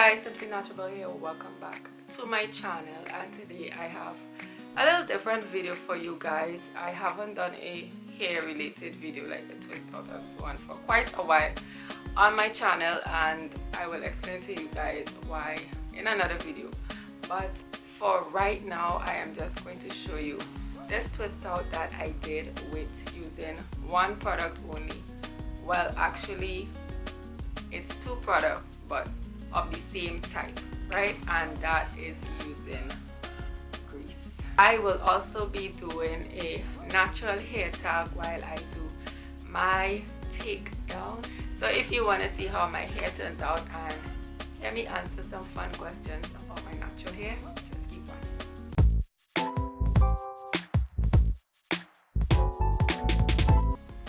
guys, simply Naturabelle here. Welcome back to my channel, and today I have a little different video for you guys. I haven't done a hair related video like the twist out and so on for quite a while on my channel, and I will explain to you guys why in another video. But for right now, I am just going to show you this twist out that I did with using one product only. Well, actually it's two products but of the same type, right? And that is using grease. I will also be doing a natural hair tag while I do my take down. So if you want to see how my hair turns out and let me answer some fun questions about my natural hair, just keep watching.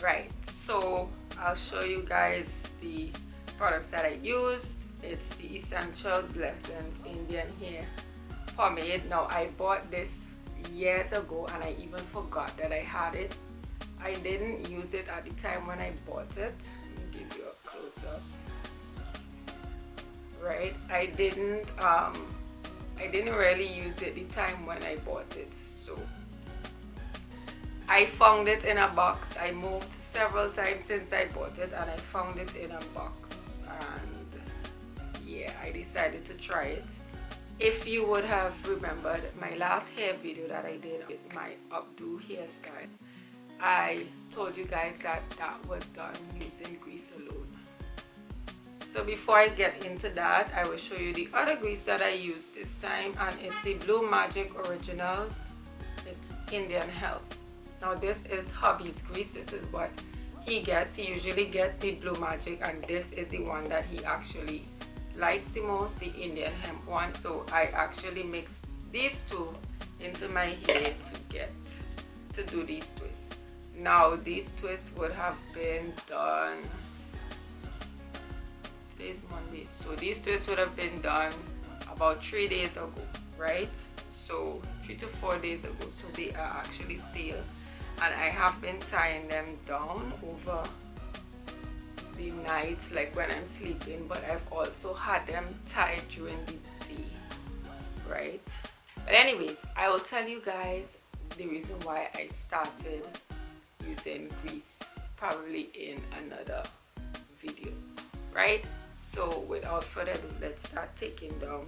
Right, so I'll show you guys the products that I used. It's the Essential Blessings Indian Hair Pomade. Now I bought this years ago and I even forgot that I had it. I didn't use it at the time when I bought it. Let me give you a close-up. Right, I didn't really use it the time when I bought it. So I found it in a box. I moved several times since I bought it and I found it in a box, and yeah, I decided to try it. If you would have remembered my last hair video that I did with my updo hairstyle, I told you guys that that was done using grease alone. So before I get into that, I will show you the other grease that I used this time, and it's the Blue Magic Originals. It's Indian Hemp. Now this is hubby's grease. This is what he gets. He usually gets the Blue Magic, and this is the one that he actually likes the most, the Indian Hemp one. So I actually mixed these two into my hair to do these twists. Now these twists would have been done, today's Monday, so these twists would have been done about 3 days ago, right? So 3 to 4 days ago. So they are actually still, and I have been tying them down over the nights, like when I'm sleeping, but I've also had them tied during the day, right? But anyways, I will tell you guys the reason why I started using grease probably in another video, right? So without further ado, let's start taking down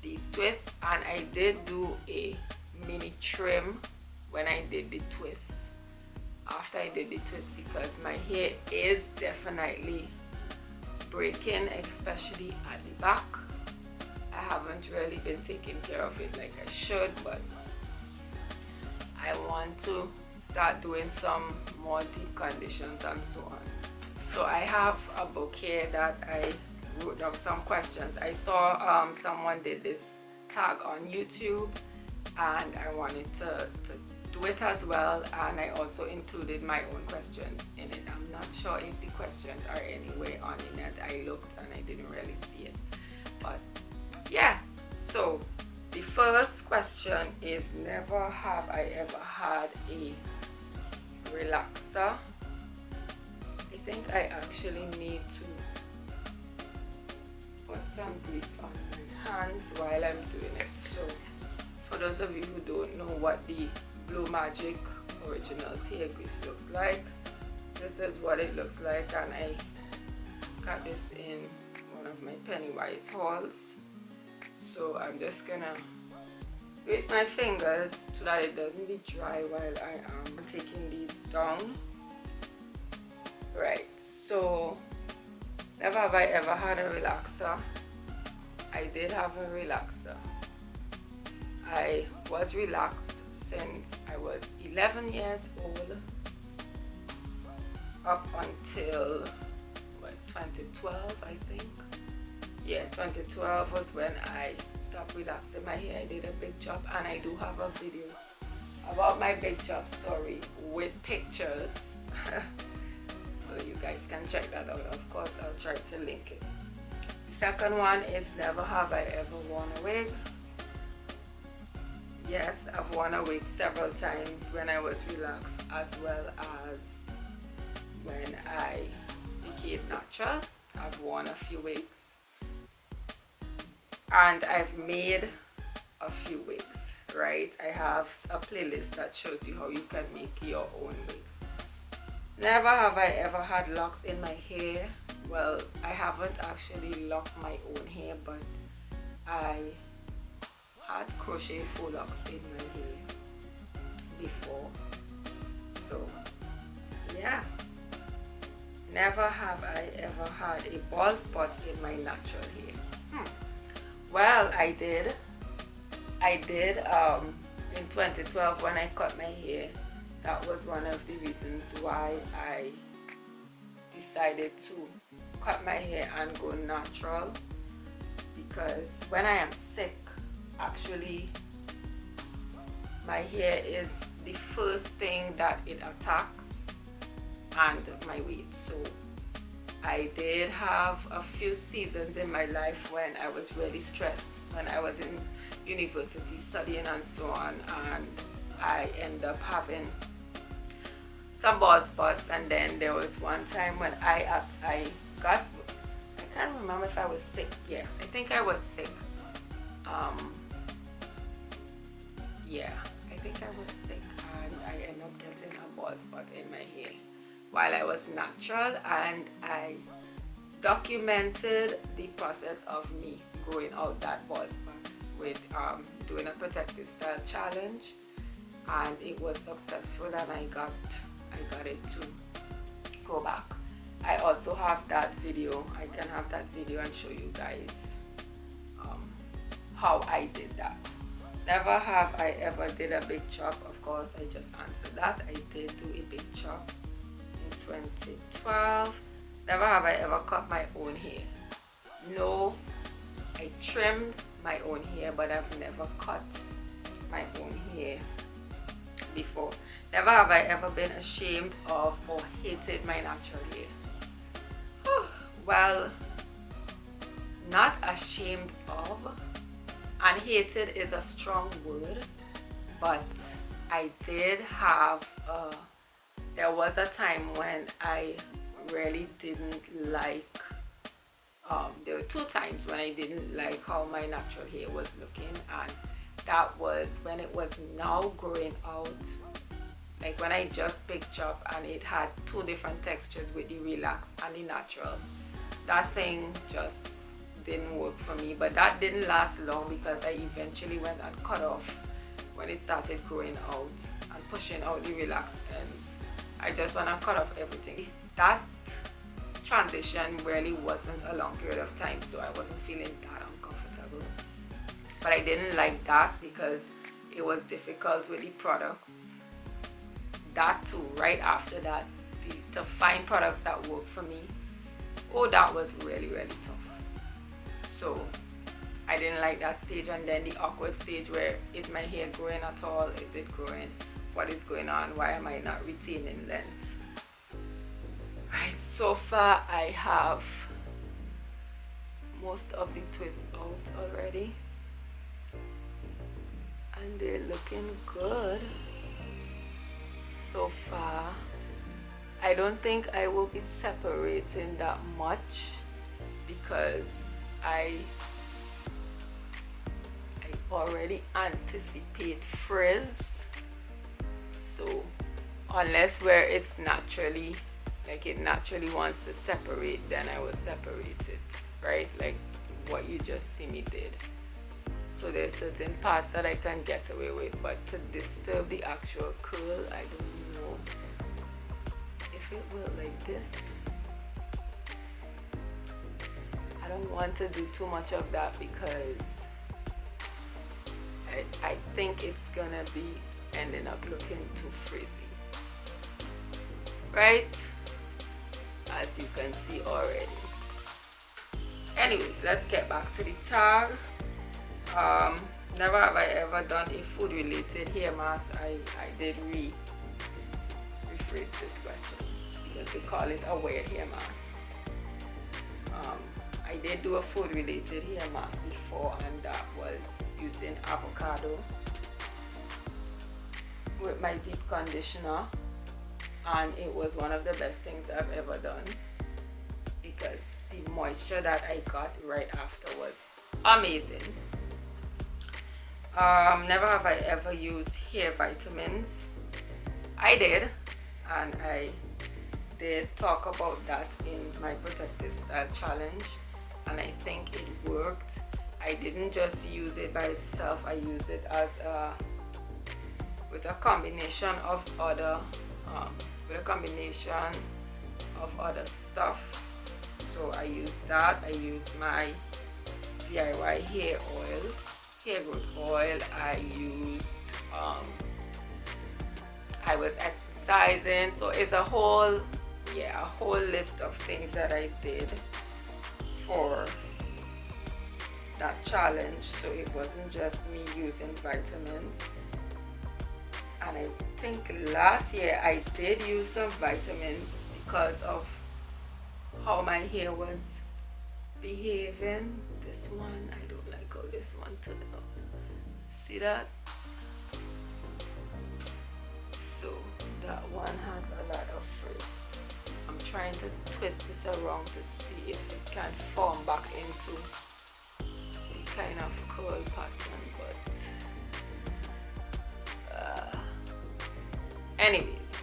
these twists. And I did do a mini trim when I did the twists, after I did the twist, because my hair is definitely breaking, especially at the back. I haven't really been taking care of it like I should, but I want to start doing some more deep conditions and so on. So I have a book here that I wrote down some questions. I saw someone did this tag on YouTube and I wanted to do it as well, and I also included my own questions in it. I'm not sure if the questions are anywhere on the net. I looked and I didn't really see it, but yeah. So the first question is, never have I ever had a relaxer. I think I actually need to put some grease on my hands while I'm doing it. So for those of you who don't know what the Blue Magic Originals hair grease looks like, this is what it looks like, and I got this in one of my Pennywise hauls. So I'm just gonna grease my fingers so that it doesn't be dry while I am taking these down. Right, so never have I ever had a relaxer. I did have a relaxer. I was relaxed since I was 11 years old up until 2012, I think. Yeah, 2012 was when I stopped relaxing my hair. I did a big job, and I do have a video about my big job story with pictures. So you guys can check that out. Of course, I'll try to link it. The second one is, never have I ever worn a wig. Yes, I've worn a wig several times when I was relaxed, as well as when I became natural. I've worn a few wigs. and I've made a few wigs, right? I have a playlist that shows you how you can make your own wigs. Never have I ever had locks in my hair. Well, I haven't actually locked my own hair, but I had crochet faux locks in my hair before. So yeah, never have I ever had a bald spot in my natural hair. Well, I did in 2012 when I cut my hair. That was one of the reasons why I decided to cut my hair and go natural, because when I am sick, actually my hair is the first thing that it attacks, and my weight. So I did have a few seasons in my life when I was really stressed, when I was in university studying and so on, and I ended up having some bald spots. And then there was one time when I can't remember if I was sick. Yeah, I think I was sick. Yeah, I think I was sick, and I ended up getting a bald spot in my hair while I was natural, and I documented the process of me growing out that bald spot with doing a protective style challenge, and it was successful, and I got it to go back. I also have that video. I can have that video and show you guys how I did that. Never have I ever did a big chop. Of course, I just answered that. I did do a big chop in 2012. Never have I ever cut my own hair. No, I trimmed my own hair, but I've never cut my own hair before. Never have I ever been ashamed of or hated my natural hair. Well, not ashamed of, and hated is a strong word, but I did have there was a time when I really didn't like, there were 2 times when I didn't like how my natural hair was looking, and that was when it was now growing out, like when I just picked up and it had 2 different textures with the relaxed and the natural. That thing just didn't work for me, but that didn't last long because I eventually went and cut off when it started growing out and pushing out the relaxed ends. I just went and cut off everything. That transition really wasn't a long period of time, so I wasn't feeling that uncomfortable. But I didn't like that because it was difficult with the products. That too, right after that, to find products that work for me, oh, that was really, really tough. So I didn't like that stage, and then the awkward stage where, is my hair growing at all? Is it growing? What is going on? Why am I not retaining length? Right, so far I have most of the twists out already, and they're looking good so far. I don't think I will be separating that much because I already anticipate frizz. So unless where it's naturally, like it naturally wants to separate, then I will separate it, right? Like what you just see me did. So there's certain parts that I can get away with, but to disturb the actual curl, I don't know if it will, like this. I don't want to do too much of that because I think it's gonna be ending up looking too frizzy, right? As you can see already. Anyways, let's get back to the tag. Never have I ever done a food related hair mask. I did rephrase this question because they call it a weird hair mask. I did do a food related hair mask before, and that was using avocado with my deep conditioner, and it was one of the best things I've ever done because the moisture that I got right after was amazing. Never have I ever used hair vitamins. I did, and I did talk about that in my protective style challenge, and I think it worked. I didn't just use it by itself, I used it as with a combination of other stuff. So I used that. I used my DIY hair growth oil. I used I was exercising, so it's a whole list of things that I did for that challenge. So it wasn't just me using vitamins. And I think last year I did use some vitamins because of how my hair was behaving. This one, I don't like how this one turned out. See that? So that one has a lot of frizz. I'm trying to twist this around to see if it can form back into the kind of curl pattern, but anyways,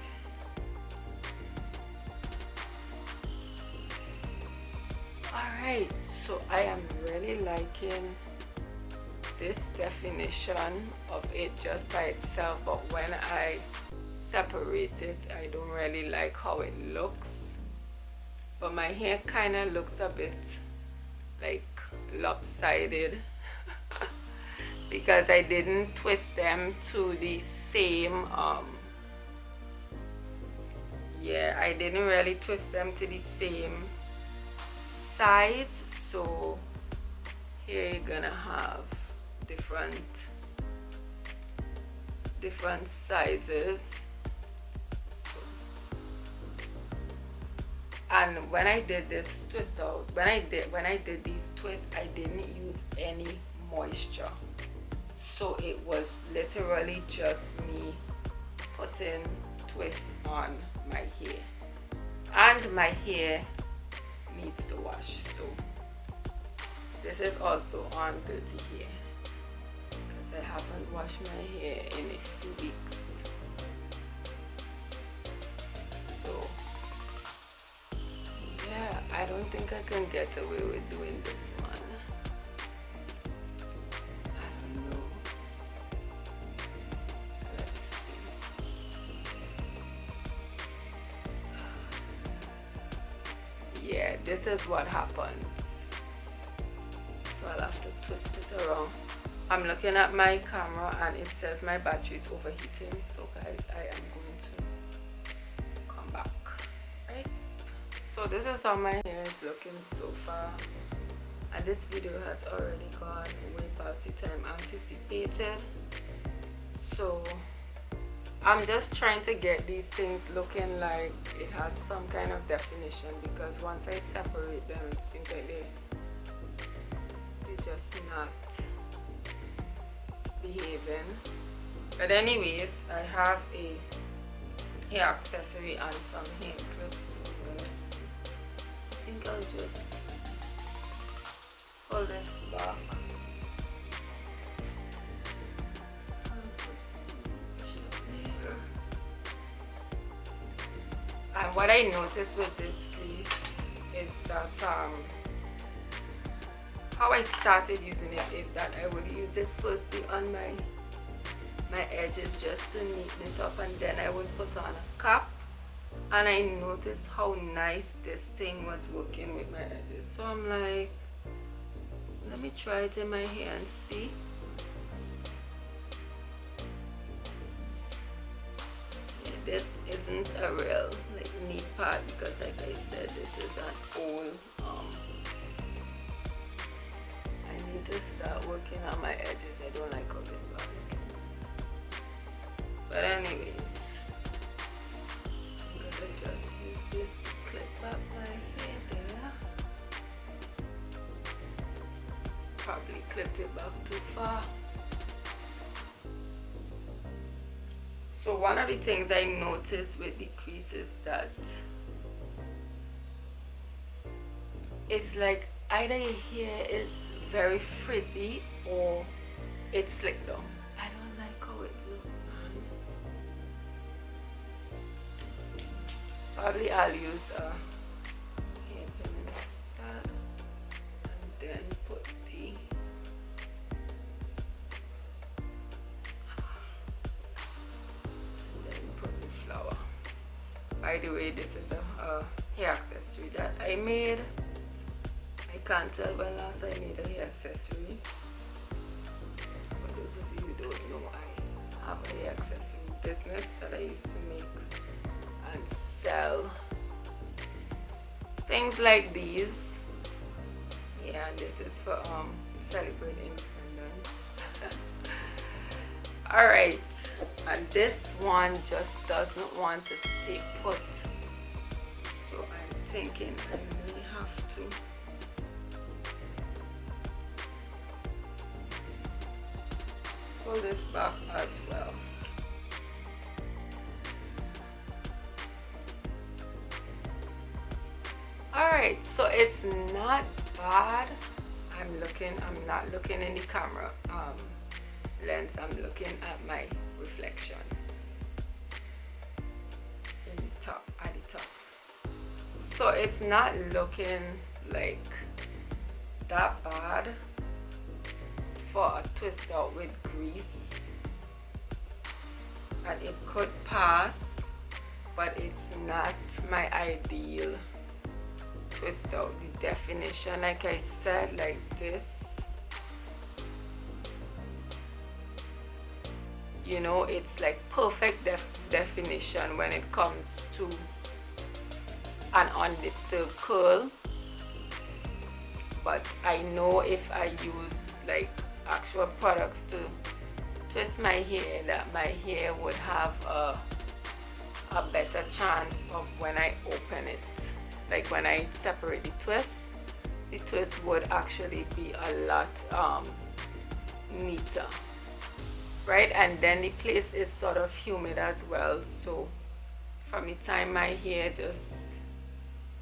alright, so I am really liking this definition of it just by itself, but when I separate it, I don't really like how it looks. But my hair kind of looks a bit like lopsided because I didn't twist them to the same I didn't really twist them to the same size. So here you're gonna have different sizes. And when I did this twist out, when I did these twists, I didn't use any moisture. So it was literally just me putting twists on my hair. And my hair needs to wash. So this is also on dirty hair because I haven't washed my hair in a few weeks. So yeah, I don't think I can get away with doing this one. I don't know. Let's see. Yeah, this is what happens. So I'll have to twist it around. I'm looking at my camera and it says my battery is overheating. So guys, I am going to come back. Right? So this is how my hair is looking so far, and this video has already gone way past the time anticipated. So I'm just trying to get these things looking like it has some kind of definition, because once I separate them it seems like they're just not behaving. But anyways, I have a hair accessory and some hair clips. I think I'll just pull this back. And what I noticed with this piece is that how I started using it is that I would use it firstly on my edges just to neaten it up, and then I would put on a cap. And I noticed how nice this thing was working with my edges. So I'm like, let me try it in my hair and see. Yeah, this isn't a real neat part because, like I said, this is an old I need to start working on my edges. I don't like how this part looking. But anyways, just use this to clip back my hair there. Probably clipped it back too far. So one of the things I noticed with the crease is that it's like either your hair is very frizzy or it's slick down. I don't like how it looks, man. Probably I'll use a hairpin instead, and then put the flower. By the way, this is a hair accessory that I made. I can't tell when last I made a hair accessory. For those of you who don't know, I have a hair accessory business that I used to make and sell things like these. Yeah, and this is for celebrating independence. Alright, and this one just doesn't want to stay put, so I'm thinking I may have to pull this back as well. Alright, so it's not bad. I'm not looking in the camera lens, I'm looking at my reflection in the top, at the top. So it's not looking like that bad for a twist out with grease, and it could pass, but it's not my ideal twist out. The definition, like I said, like this, you know, it's like perfect definition when it comes to an undisturbed curl. But I know if I use like actual products to twist my hair, that my hair would have a better chance of when I open it. Like when I separate the twist would actually be a lot neater, right? And then the place is sort of humid as well, so from the time my hair just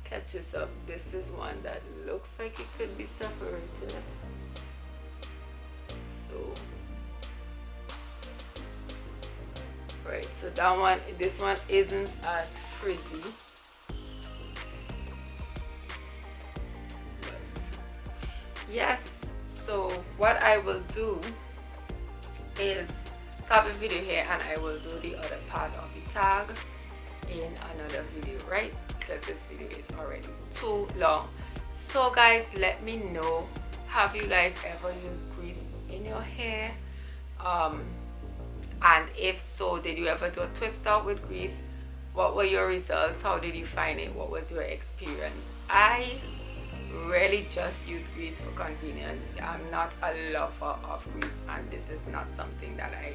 catches up, this is one that looks like it could be separated. So right, so that one, this one isn't as frizzy. Yes, so what I will do is stop the video here and I will do the other part of the tag in another video, right? Because this video is already too long. So guys, let me know, have you guys ever used grease in your hair? And if so, did you ever do a twist out with grease? What were your results? How did you find it? What was your experience? I really just use grease for convenience. I'm not a lover of grease, and this is not something that I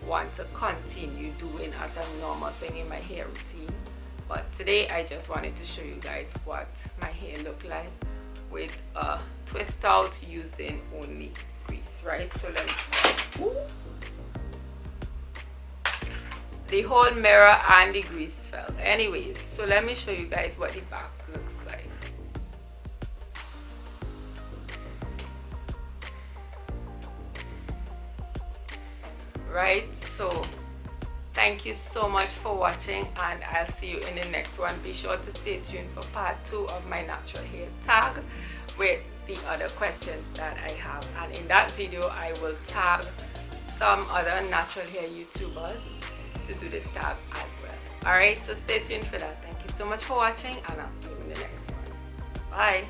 want to continue doing as a normal thing in my hair routine. But today I just wanted to show you guys what my hair looked like with a twist out using only grease, right? So let me, the whole mirror and the grease fell. Anyways, so let me show you guys what the back looks like. Right, so thank you so much for watching, and I'll see you in the next one. Be sure to stay tuned for part 2 of my natural hair tag with the other questions that I have, and in that video I will tag some other natural hair YouTubers to do this tag as well. Alright, so stay tuned for that. Thank you so much for watching, and I'll see you in the next one. Bye.